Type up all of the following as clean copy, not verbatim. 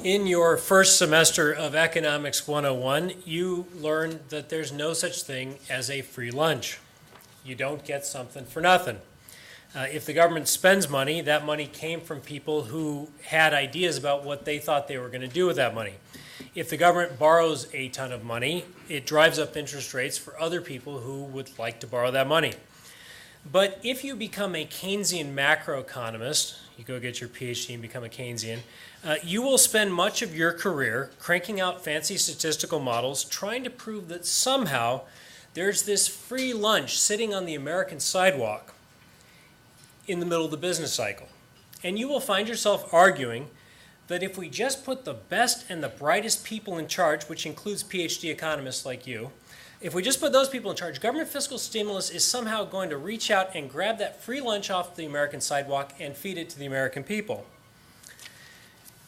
In your first semester of Economics 101, you learned that there's no such thing as a free lunch. You don't get something for nothing. If the government spends money, that money came from people who had ideas about what they thought they were going to do with that money. If the government borrows a ton of money, it drives up interest rates for other people who would like to borrow that money. But if you become a Keynesian macroeconomist, you go get your PhD and become a Keynesian, you will spend much of your career cranking out fancy statistical models trying to prove that somehow there's this free lunch sitting on the American sidewalk in the middle of the business cycle. And you will find yourself arguing that if we just put the best and the brightest people in charge, which includes PhD economists like you, if we just put those people in charge, government fiscal stimulus is somehow going to reach out and grab that free lunch off the American sidewalk and feed it to the American people.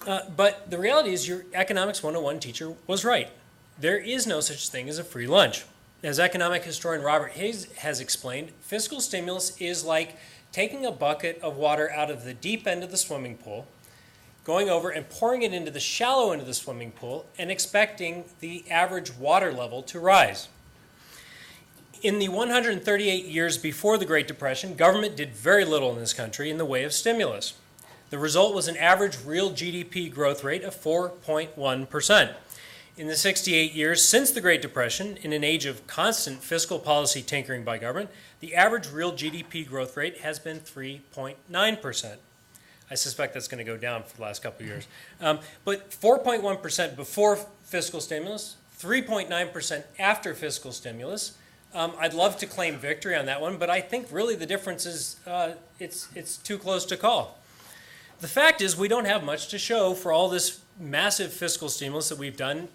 But the reality is your Economics 101 teacher was right. There is no such thing as a free lunch. As economic historian Robert Higgs has explained, fiscal stimulus is like taking a bucket of water out of the deep end of the swimming pool, going over and pouring it into the shallow end of the swimming pool and expecting the average water level to rise. In the 138 years before the Great Depression, government did very little in this country in the way of stimulus. The result was an average real GDP growth rate of 4.1%. In the 68 years since the Great Depression, in an age of constant fiscal policy tinkering by government, the average real GDP growth rate has been 3.9%. I suspect that's going to go down for the last couple of years. But 4.1% before fiscal stimulus, 3.9% after fiscal stimulus. I'd love to claim victory on that one, but I think really the difference is it's too close to call. The fact is we don't have much to show for all this massive fiscal stimulus that we've done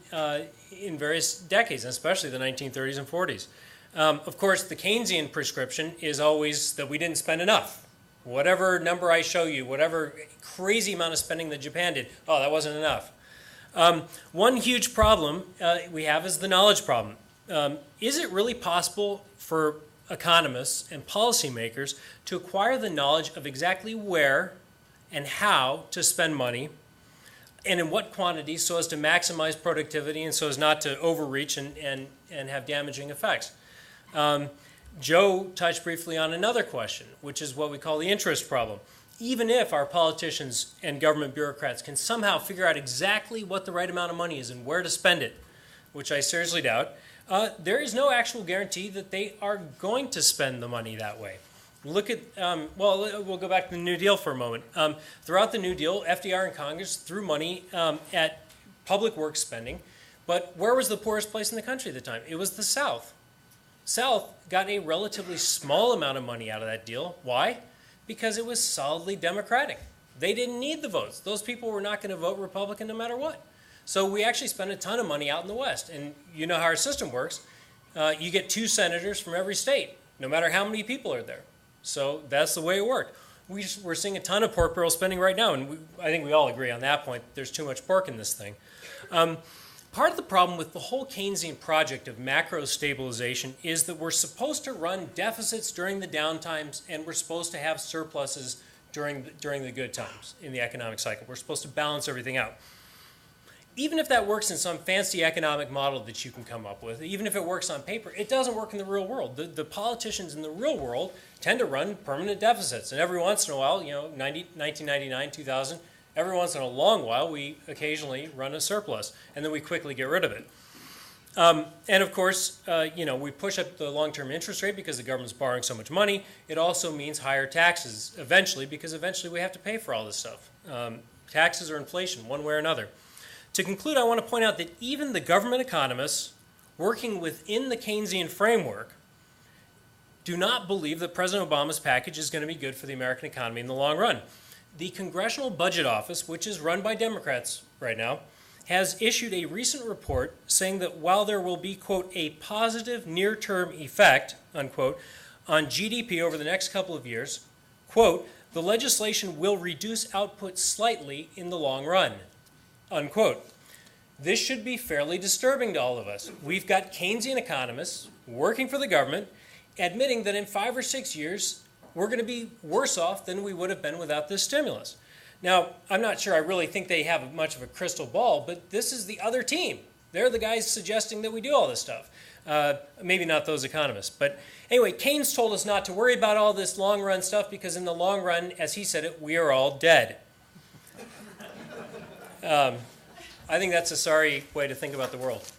in various decades, and especially the 1930s and 40s. Of course, the Keynesian prescription is always that we didn't spend enough. Whatever number I show you, whatever crazy amount of spending that Japan did, oh, that wasn't enough. One huge problem we have is the knowledge problem. Is it really possible for economists and policymakers to acquire the knowledge of exactly where and how to spend money and in what quantities so as to maximize productivity and so as not to overreach and have damaging effects? Joe touched briefly on another question, which is what we call the interest problem. Even if our politicians and government bureaucrats can somehow figure out exactly what the right amount of money is and where to spend it, which I seriously doubt, there is no actual guarantee that they are going to spend the money that way. Look at, we'll go back to the New Deal for a moment. Throughout the New Deal, FDR and Congress threw money at public works spending, but where was the poorest place in the country at the time? It was the South. South got a relatively small amount of money out of that deal. Why? Because it was solidly Democratic. They didn't need the votes. Those people were not going to vote Republican no matter what. So we actually spent a ton of money out in the West. And you know how our system works. You get 2 senators from every state, no matter how many people are there. So that's the way it worked. We're seeing a ton of pork barrel spending right now, and I think we all agree on that point. There's too much pork in this thing. Part of the problem with the whole Keynesian project of macro stabilization is that we're supposed to run deficits during the downtimes, and we're supposed to have surpluses during the good times in the economic cycle. We're supposed to balance everything out. Even if that works in some fancy economic model that you can come up with, even if it works on paper, it doesn't work in the real world. The politicians in the real world tend to run permanent deficits. And every once in a while, 1999, 2000, every once in a long while, we occasionally run a surplus. And then we quickly get rid of it. And of course, we push up the long-term interest rate because the government's borrowing so much money. It also means higher taxes eventually, because eventually we have to pay for all this stuff. Taxes or inflation, one way or another. To conclude, I want to point out that even the government economists working within the Keynesian framework do not believe that President Obama's package is going to be good for the American economy in the long run. The Congressional Budget Office, which is run by Democrats right now, has issued a recent report saying that while there will be, quote, a positive near-term effect, unquote, on GDP over the next couple of years, quote, the legislation will reduce output slightly in the long run, unquote. This should be fairly disturbing to all of us. We've got Keynesian economists working for the government, admitting that in 5 or 6 years, we're going to be worse off than we would have been without this stimulus. Now, I'm not sure I really think they have much of a crystal ball, but this is the other team. They're the guys suggesting that we do all this stuff. Maybe not those economists. But anyway, Keynes told us not to worry about all this long-run stuff because in the long run, as he said it, we are all dead. I think that's a sorry way to think about the world.